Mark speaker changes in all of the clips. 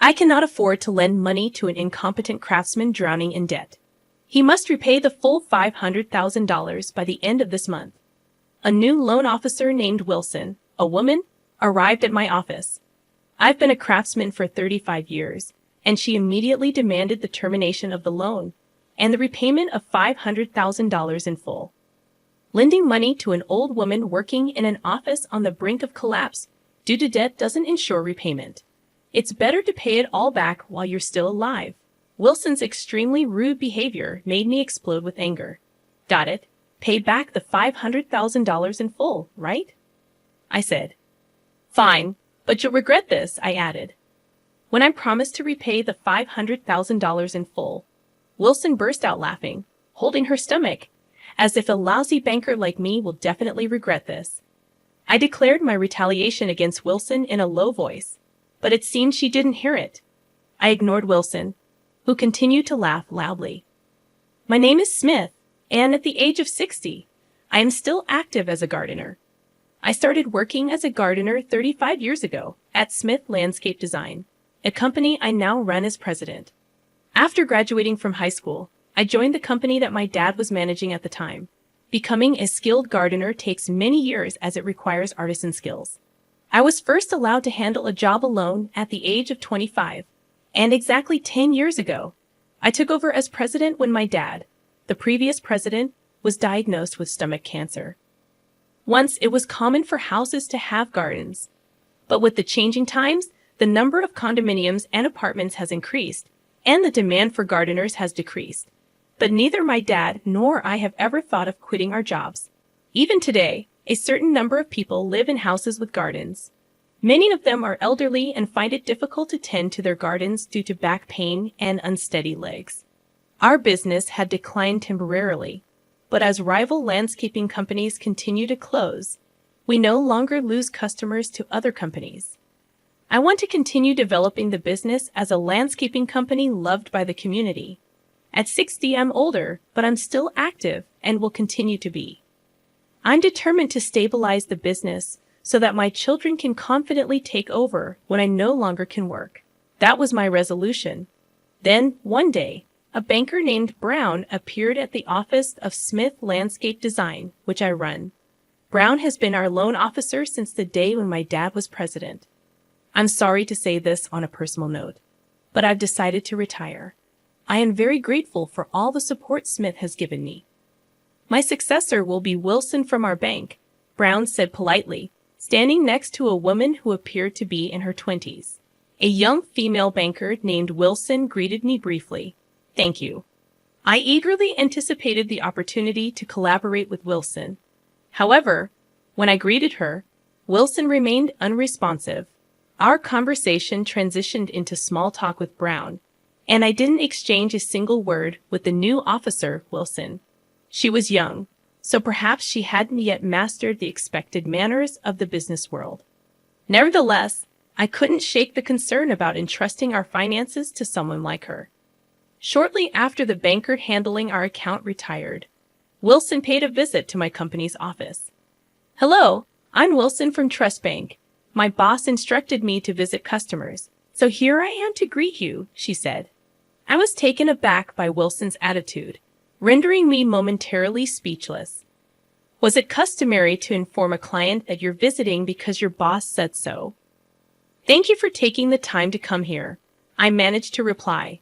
Speaker 1: I cannot afford to lend money to an incompetent craftsman drowning in debt. He must repay the full $500,000 by the end of this month. A new loan officer named Wilson, a woman, arrived at my office. I've been a craftsman for 35 years, and she immediately demanded the termination of the loan and the repayment of $500,000 in full. Lending money to an old woman working in an office on the brink of collapse due to debt doesn't ensure repayment. It's better to pay it all back while you're still alive. Wilson's extremely rude behavior made me explode with anger. Got it? Pay back the $500,000 in full, right? I said. Fine, but you'll regret this, I added. When I promised to repay the $500,000 in full, Wilson burst out laughing, holding her stomach, as if a lousy banker like me will definitely regret this. I declared my retaliation against Wilson in a low voice, but it seemed she didn't hear it. I ignored Wilson, who continued to laugh loudly. My name is Smith, and at the age of 60, I am still active as a gardener. I started working as a gardener 35 years ago at Smith Landscape Design, a company I now run as president. After graduating from high school, I joined the company that my dad was managing at the time. Becoming a skilled gardener takes many years as it requires artisan skills. I was first allowed to handle a job alone at the age of 25, and exactly 10 years ago, I took over as president when my dad, the previous president, was diagnosed with stomach cancer. Once it was common for houses to have gardens, but with the changing times, the number of condominiums and apartments has increased, and the demand for gardeners has decreased. But neither my dad nor I have ever thought of quitting our jobs. Even today, a certain number of people live in houses with gardens. Many of them are elderly and find it difficult to tend to their gardens due to back pain and unsteady legs. Our business had declined temporarily, but as rival landscaping companies continue to close, we no longer lose customers to other companies. I want to continue developing the business as a landscaping company loved by the community. At 60, I'm older, but I'm still active and will continue to be. I'm determined to stabilize the business so that my children can confidently take over when I no longer can work. That was my resolution. Then, one day, a banker named Brown appeared at the office of Smith Landscape Design, which I run. Brown has been our loan officer since the day when my dad was president. I'm sorry to say this on a personal note, but I've decided to retire. I am very grateful for all the support Smith has given me. My successor will be Wilson from our bank, Brown said politely, standing next to a woman who appeared to be in her 20s. A young female banker named Wilson greeted me briefly. Thank you. I eagerly anticipated the opportunity to collaborate with Wilson. However, when I greeted her, Wilson remained unresponsive. Our conversation transitioned into small talk with Brown, and I didn't exchange a single word with the new officer, Wilson. She was young, so perhaps she hadn't yet mastered the expected manners of the business world. Nevertheless, I couldn't shake the concern about entrusting our finances to someone like her. Shortly after the banker handling our account retired, Wilson paid a visit to my company's office. Hello, I'm Wilson from Trust Bank. My boss instructed me to visit customers, so here I am to greet you, she said. I was taken aback by Wilson's attitude, rendering me momentarily speechless. Was it customary to inform a client that you're visiting because your boss said so? Thank you for taking the time to come here, I managed to reply,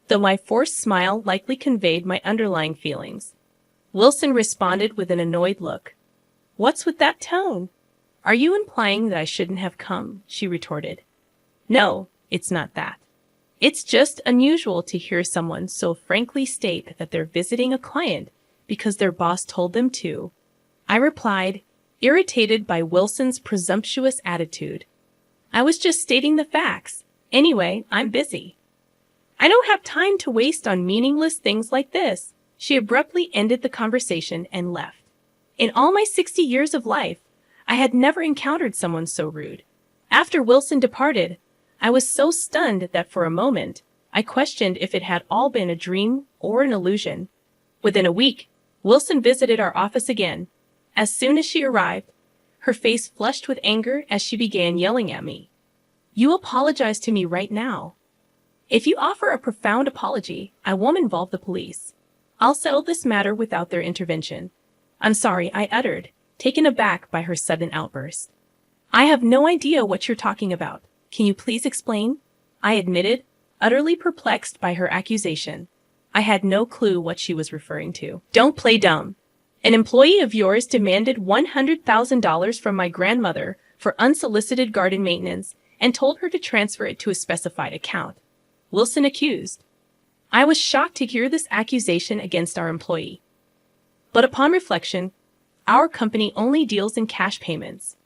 Speaker 1: though my forced smile likely conveyed my underlying feelings. Wilson responded with an annoyed look. What's with that tone? Are you implying that I shouldn't have come? She retorted. No, it's not that. It's just unusual to hear someone so frankly state that they're visiting a client because their boss told them to. I replied, irritated by Wilson's presumptuous attitude. I was just stating the facts. Anyway, I'm busy. I don't have time to waste on meaningless things like this. She abruptly ended the conversation and left. In all my 60 years of life, I had never encountered someone so rude. After Wilson departed, I was so stunned that for a moment, I questioned if it had all been a dream or an illusion. Within a week, Wilson visited our office again. As soon as she arrived, her face flushed with anger as she began yelling at me. You apologize to me right now. If you offer a profound apology, I won't involve the police. I'll settle this matter without their intervention. I'm sorry, I uttered, taken aback by her sudden outburst. I have no idea what you're talking about. Can you please explain? I admitted, utterly perplexed by her accusation. I had no clue what she was referring to. Don't play dumb. An employee of yours demanded $100,000 from my grandmother for unsolicited garden maintenance and told her to transfer it to a specified account. Wilson accused. I was shocked to hear this accusation against our employee. But upon reflection, our company only deals in cash payments.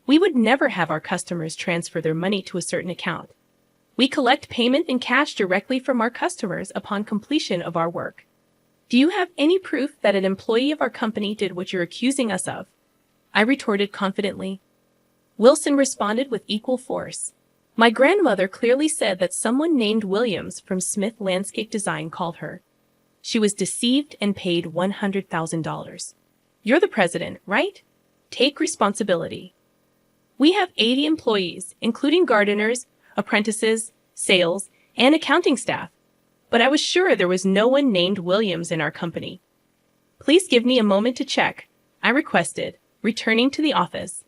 Speaker 1: We would never have our customers transfer their money to a certain account. We collect payment in cash directly from our customers upon completion of our work. Do you have any proof that an employee of our company did what you're accusing us of? I retorted confidently. Wilson responded with equal force. My grandmother clearly said that someone named Williams from Smith Landscape Design called her. She was deceived and paid $100,000. You're the president, right? Take responsibility. We have 80 employees, including gardeners, apprentices, sales, and accounting staff. But I was sure there was no one named Williams in our company. Please give me a moment to check, I requested, returning to the office.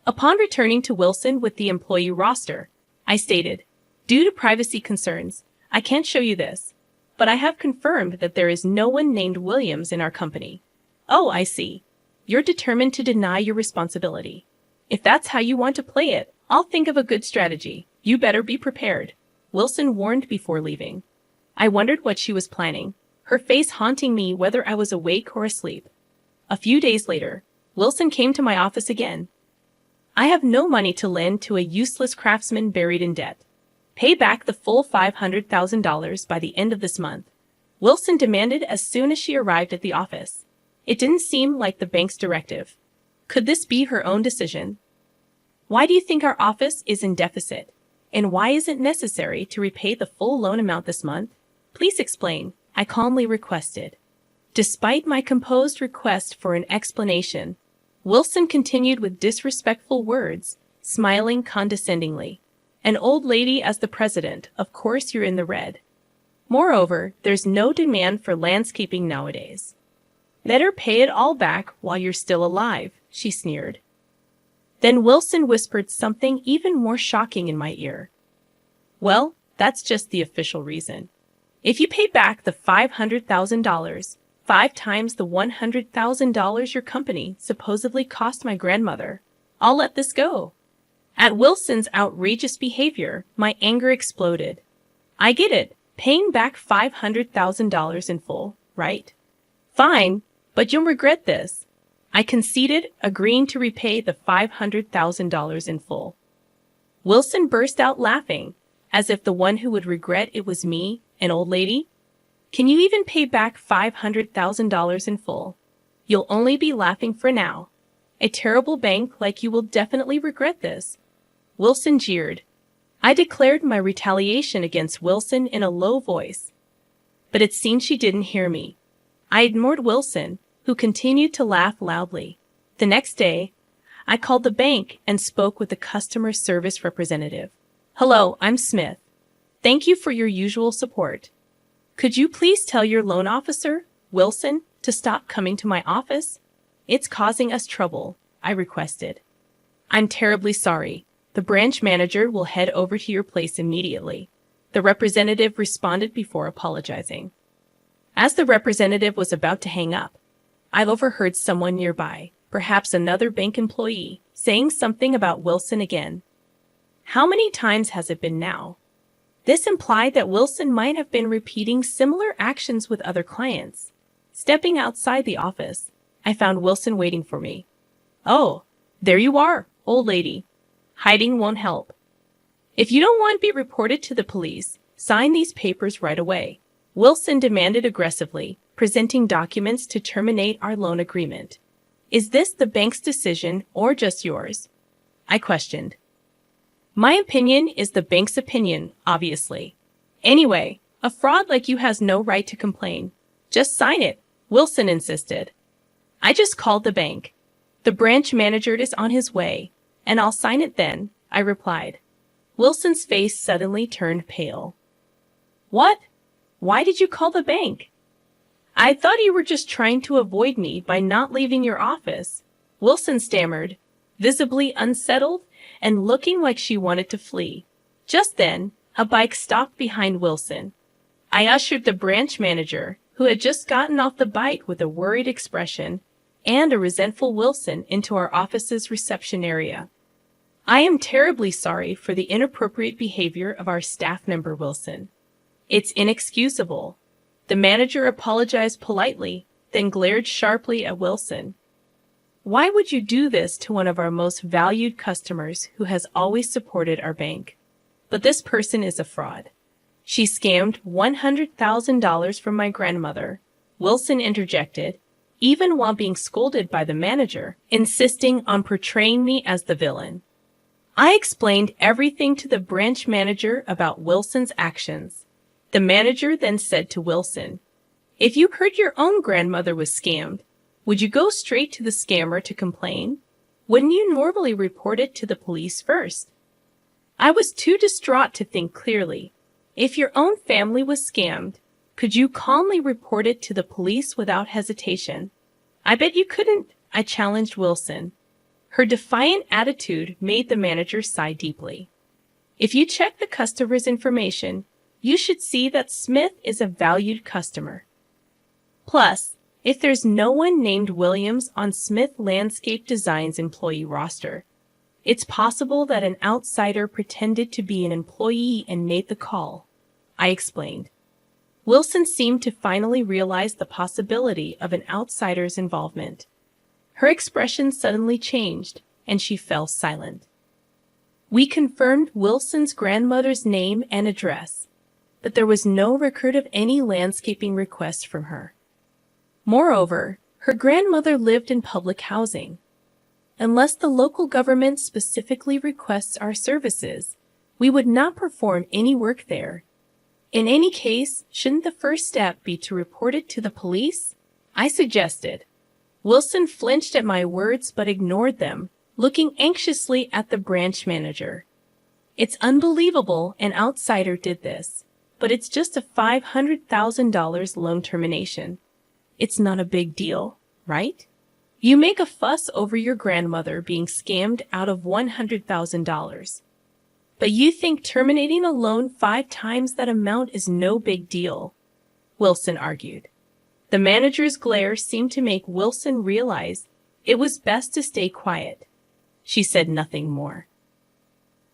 Speaker 1: Upon returning to Wilson with the employee roster, I stated, due to privacy concerns, I can't show you this, but I have confirmed that there is no one named Williams in our company. Oh, I see. You're determined to deny your responsibility. If that's how you want to play it, I'll think of a good strategy. You better be prepared, Wilson warned before leaving. I wondered what she was planning, her face haunting me whether I was awake or asleep. A few days later, Wilson came to my office again. I have no money to lend to a useless craftsman buried in debt. Pay back the full $500,000 by the end of this month, Wilson demanded as soon as she arrived at the office. It didn't seem like the bank's directive. Could this be her own decision? Why do you think our office is in deficit? And why is it necessary to repay the full loan amount this month? Please explain, I calmly requested. Despite my composed request for an explanation, Wilson continued with disrespectful words, smiling condescendingly. An old lady as the president, of course you're in the red. Moreover, there's no demand for landscaping nowadays. Let her pay it all back while you're still alive, she sneered. Then Wilson whispered something even more shocking in my ear. Well, that's just the official reason. If you pay back the $500,000, 5 times the $100,000 your company supposedly cost my grandmother, I'll let this go. At Wilson's outrageous behavior, my anger exploded. I get it, paying back $500,000 in full, right? Fine, but you'll regret this. I conceded, agreeing to repay the $500,000 in full. Wilson burst out laughing, as if the one who would regret it was me, an old lady. Can you even pay back $500,000 in full? You'll only be laughing for now. A terrible bank like you will definitely regret this. Wilson jeered. I declared my retaliation against Wilson in a low voice. But it seemed she didn't hear me. I ignored Wilson, who continued to laugh loudly. The next day, I called the bank and spoke with the customer service representative. Hello, I'm Smith. Thank you for your usual support. Could you please tell your loan officer, Wilson, to stop coming to my office? It's causing us trouble, I requested. I'm terribly sorry. The branch manager will head over to your place immediately. The representative responded before apologizing. As the representative was about to hang up, I overheard someone nearby, perhaps another bank employee, saying something about Wilson again. How many times has it been now? This implied that Wilson might have been repeating similar actions with other clients. Stepping outside the office, I found Wilson waiting for me. Oh, there you are, old lady. Hiding won't help. If you don't want to be reported to the police, sign these papers right away, Wilson demanded aggressively, presenting documents to terminate our loan agreement. Is this the bank's decision or just yours? I questioned. My opinion is the bank's opinion, obviously. Anyway, a fraud like you has no right to complain. Just sign it, Wilson insisted. I just called the bank. The branch manager is on his way, and I'll sign it then, I replied. Wilson's face suddenly turned pale. What? Why did you call the bank? I thought you were just trying to avoid me by not leaving your office, Wilson stammered, visibly unsettled and looking like she wanted to flee. Just then, a bike stopped behind Wilson. I ushered the branch manager, who had just gotten off the bike with a worried expression, and a resentful Wilson into our office's reception area. I am terribly sorry for the inappropriate behavior of our staff member Wilson. It's inexcusable. The manager apologized politely, then glared sharply at Wilson. Why would you do this to one of our most valued customers who has always supported our bank? But this person is a fraud. She scammed $100,000 from my grandmother, Wilson interjected, even while being scolded by the manager, insisting on portraying me as the villain. I explained everything to the branch manager about Wilson's actions. The manager then said to Wilson, "If you heard your own grandmother was scammed, would you go straight to the scammer to complain? Wouldn't you normally report it to the police first?" I was too distraught to think clearly. If your own family was scammed, could you calmly report it to the police without hesitation? I bet you couldn't, I challenged Wilson. Her defiant attitude made the manager sigh deeply. If you check the customer's information, you should see that Smith is a valued customer. Plus, if there's no one named Williams on Smith Landscape Design's employee roster, it's possible that an outsider pretended to be an employee and made the call, I explained. Wilson seemed to finally realize the possibility of an outsider's involvement. Her expression suddenly changed, and she fell silent. We confirmed Wilson's grandmother's name and address, but there was no record of any landscaping requests from her. Moreover, her grandmother lived in public housing. Unless the local government specifically requests our services, we would not perform any work there. In any case, shouldn't the first step be to report it to the police? I suggested. Wilson flinched at my words but ignored them, looking anxiously at the branch manager. It's unbelievable an outsider did this, but it's just a $500,000 loan termination. It's not a big deal, right? You make a fuss over your grandmother being scammed out of $100,000. But you think terminating a loan 5 times that amount is no big deal, Wilson argued. The manager's glare seemed to make Wilson realize it was best to stay quiet. She said nothing more.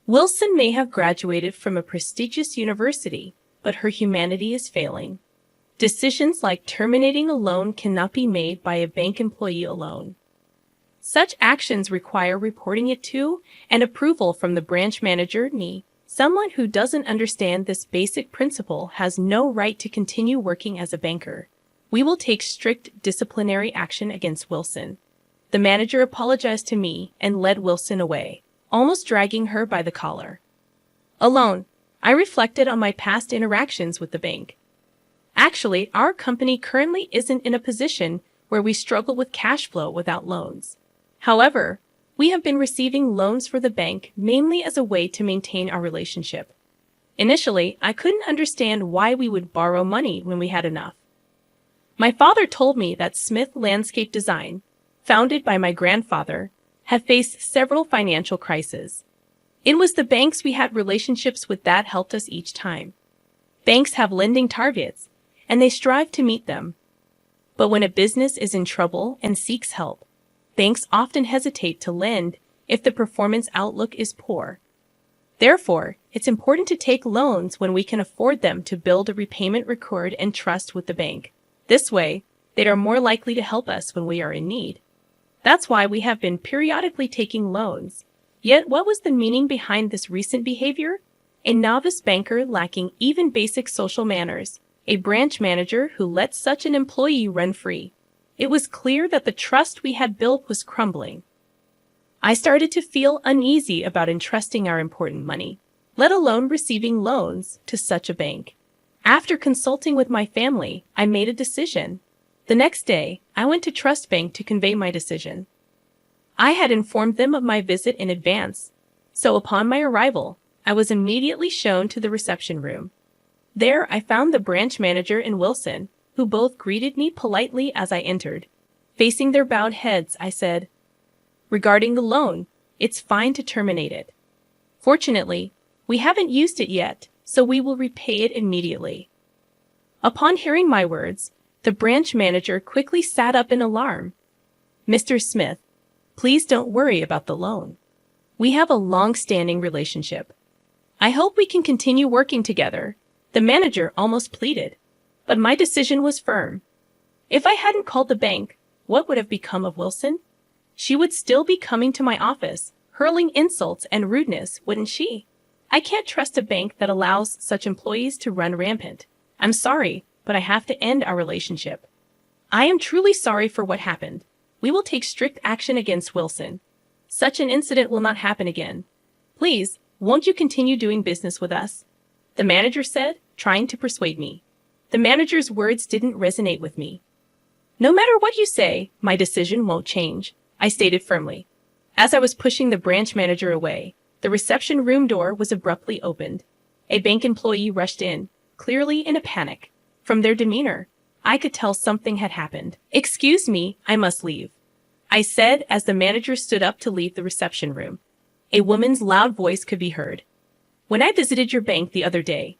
Speaker 1: Wilson may have graduated from a prestigious university, but her humanity is failing. Decisions like terminating a loan cannot be made by a bank employee alone. Such actions require reporting it to and approval from the branch manager, me. Someone who doesn't understand this basic principle has no right to continue working as a banker. We will take strict disciplinary action against Wilson. The manager apologized to me and led Wilson away, almost dragging her by the collar. Alone, I reflected on my past interactions with the bank. Actually, our company currently isn't in a position where we struggle with cash flow without loans. However, we have been receiving loans for the bank mainly as a way to maintain our relationship. Initially, I couldn't understand why we would borrow money when we had enough. My father told me that Smith Landscape Design, founded by my grandfather, had faced several financial crises. It was the banks we had relationships with that helped us each time. Banks have lending targets, and they strive to meet them. But when a business is in trouble and seeks help, banks often hesitate to lend if the performance outlook is poor. Therefore, it's important to take loans when we can afford them to build a repayment record and trust with the bank. This way, they are more likely to help us when we are in need. That's why we have been periodically taking loans. Yet what was the meaning behind this recent behavior? A novice banker lacking even basic social manners, a branch manager who let such an employee run free. It was clear that the trust we had built was crumbling. I started to feel uneasy about entrusting our important money, let alone receiving loans, to such a bank. After consulting with my family, I made a decision. The next day, I went to Trust Bank to convey my decision. I had informed them of my visit in advance, so upon my arrival, I was immediately shown to the reception room. There, I found the branch manager and Wilson, who both greeted me politely as I entered. Facing their bowed heads, I said, "Regarding the loan, it's fine to terminate it. Fortunately, we haven't used it yet, so we will repay it immediately." Upon hearing my words, the branch manager quickly sat up in alarm. "Mr. Smith, please don't worry about the loan. We have a long-standing relationship. I hope we can continue working together," the manager almost pleaded. But my decision was firm. If I hadn't called the bank, what would have become of Wilson? She would still be coming to my office, hurling insults and rudeness, wouldn't she? I can't trust a bank that allows such employees to run rampant. I'm sorry, but I have to end our relationship. I am truly sorry for what happened. We will take strict action against Wilson. Such an incident will not happen again. Please, won't you continue doing business with us?" the manager said, trying to persuade me. The manager's words didn't resonate with me. "No matter what you say, my decision won't change," I stated firmly. As I was pushing the branch manager away, the reception room door was abruptly opened. A bank employee rushed in, clearly in a panic. From their demeanor, I could tell something had happened. "Excuse me, I must leave," I said as the manager stood up to leave the reception room. A woman's loud voice could be heard. "When I visited your bank the other day,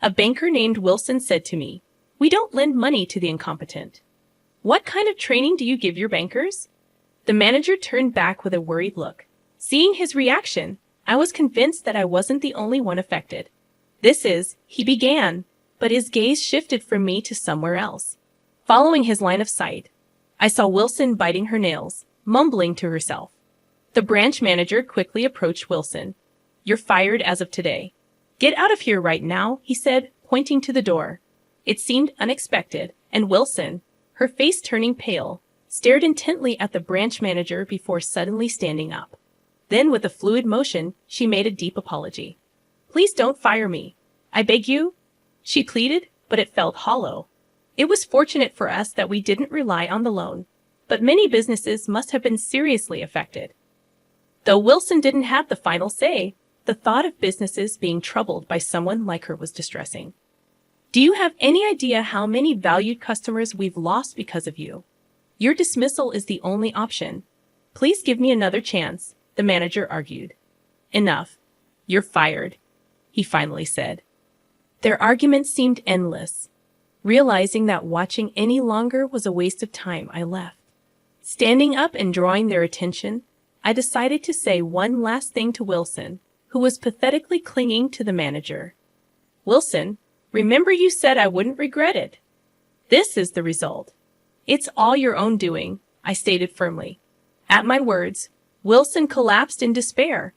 Speaker 1: a banker named Wilson said to me, 'We don't lend money to the incompetent.' What kind of training do you give your bankers?" The manager turned back with a worried look. Seeing his reaction, I was convinced that I wasn't the only one affected. He began, but his gaze shifted from me to somewhere else. Following his line of sight, I saw Wilson biting her nails, mumbling to herself. The branch manager quickly approached Wilson. "You're fired as of today. Get out of here right now," he said, pointing to the door. It seemed unexpected, and Wilson, her face turning pale, stared intently at the branch manager before suddenly standing up. Then, with a fluid motion, she made a deep apology. "Please don't fire me. I beg you," she pleaded, but it felt hollow. It was fortunate for us that we didn't rely on the loan, but many businesses must have been seriously affected. Though Wilson didn't have the final say, the thought of businesses being troubled by someone like her was distressing. "Do you have any idea how many valued customers we've lost because of you? Your dismissal is the only option. Please give me another chance," the manager argued. "Enough. You're fired," he finally said. Their argument seemed endless. Realizing that watching any longer was a waste of time, I left. Standing up and drawing their attention, I decided to say one last thing to Wilson, who was pathetically clinging to the manager. "Wilson, remember you said I wouldn't regret it. This is the result. It's all your own doing," I stated firmly. At my words, Wilson collapsed in despair.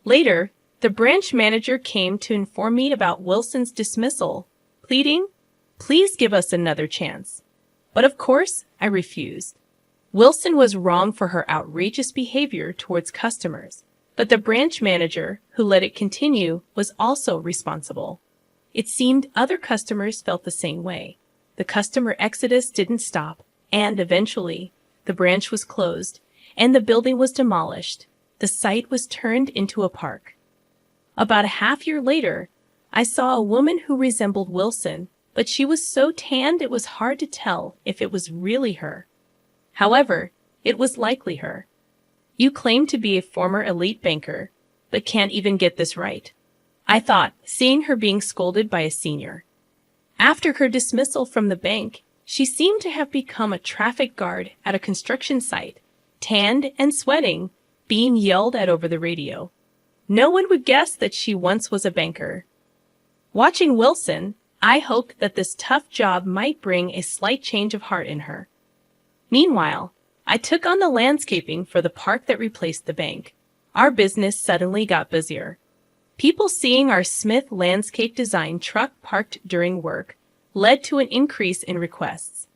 Speaker 1: Later, the branch manager came to inform me about Wilson's dismissal, pleading, "Please give us another chance." But of course, I refused. Wilson was wrong for her outrageous behavior towards customers, but the branch manager, who let it continue, was also responsible. It seemed other customers felt the same way. The customer exodus didn't stop, and eventually, the branch was closed, and the building was demolished. The site was turned into a park. About a half-year later, I saw a woman who resembled Wilson, but she was so tanned it was hard to tell if it was really her. However, it was likely her. "You claim to be a former elite banker, but can't even get this right," I thought, seeing her being scolded by a senior. After her dismissal from the bank, she seemed to have become a traffic guard at a construction site, tanned and sweating, being yelled at over the radio. No one would guess that she once was a banker. Watching Wilson, I hoped that this tough job might bring a slight change of heart in her. Meanwhile, I took on the landscaping for the park that replaced the bank. Our business suddenly got busier. People seeing our Smith landscape design truck parked during work led to an increase in requests.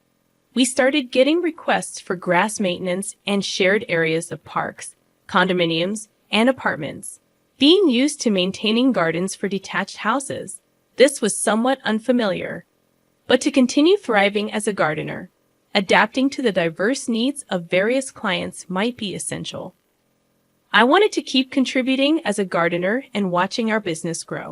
Speaker 1: We started getting requests for grass maintenance and shared areas of parks, condominiums, and apartments, being used to maintaining gardens for detached houses. This was somewhat unfamiliar, but to continue thriving as a gardener, adapting to the diverse needs of various clients might be essential. I wanted to keep contributing as a gardener and watching our business grow.